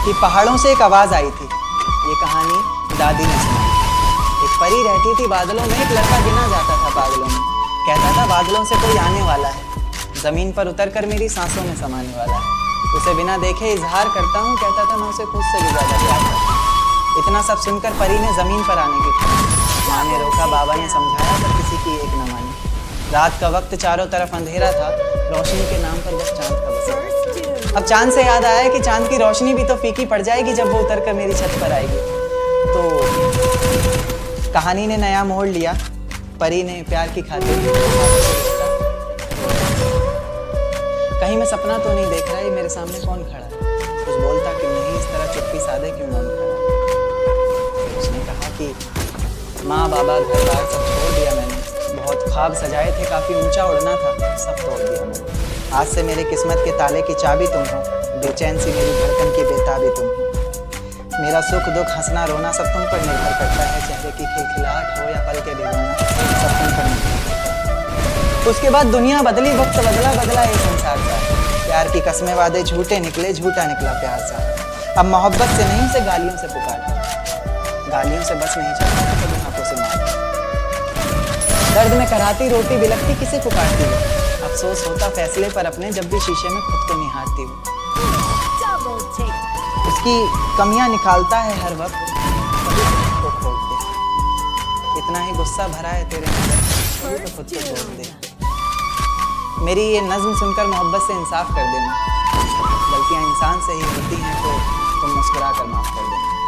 कि पहाड़ों से एक आवाज़ आई थी। ये कहानी दादी ने सुनाई। एक परी रहती थी बादलों में, एक लड़का गिना जाता था पागलों में। कहता था बादलों से कोई आने वाला है, ज़मीन पर उतरकर मेरी सांसों में समाने वाला है। उसे बिना देखे इजहार करता हूँ, कहता था मैं उसे खुद से भी ज़्यादा प्यार करता हूँ। इतना सब सुनकर परी ने ज़मीन पर आने की ठानी। माँ ने रोका, बाबा ने समझाया, पर किसी की एक न मानी। रात का वक्त, चारों तरफ अंधेरा था, रोशनी के नाम पर बस चांद का बसेरा। अब चांद से याद आया कि चांद की रोशनी भी तो फीकी पड़ जाएगी जब वो उतरकर मेरी छत पर आएगी। तो कहानी ने नया मोड़ लिया। परी ने प्यार की खातिर कहीं मैं सपना तो नहीं देख रहा, ये मेरे सामने कौन खड़ा है? कुछ बोलता क्यों नहीं, इस तरह चुप्पी साधे क्यों मौन खड़ा? उसने कहा कि माँ बाबा घर बार सब छोड़ दिया मैंने, बहुत ख्वाब सजाए थे, काफ़ी ऊंचा उड़ना था, सब तोड़ दिया मैंने। आज से मेरे किस्मत के ताले की चाबी तुम हो, बेचैन सी मेरी धड़कन की बेताबी तुम हो। मेरा सुख दुख हंसना रोना सब तुम पर निर्भर करता है, चेहरे की खिलखिलाहट हो या पल के भिगोना, सब तुम पर निर्भर करता है। उसके बाद दुनिया बदली, वक्त बदला, बदला ये संसार सा। प्यार की कस्में वादे झूठे निकले, झूठा निकला प्यार सा। अब मोहब्बत से नहीं, उसे गालियों से पुकारता, गालियों से बस नहीं चलता, कभी हाथों से मारता। दर्द में कराती रोती बिलखती किसे पुकारती हो? अफसोस होता फैसले पर अपने, जब भी शीशे में खुद को निहारती हो। उसकी कमियां निकालता है हर वक्त, कभी खुद को खोल दे। इतना ही गुस्सा भरा है तेरे अंदर, कभी तो खुद को छोड़ दे। मेरी ये नज्म सुनकर मोहब्बत से इंसाफ कर देना, गलतियां इंसान से ही होती हैं तो तुम मुस्कुरा कर माफ कर देना।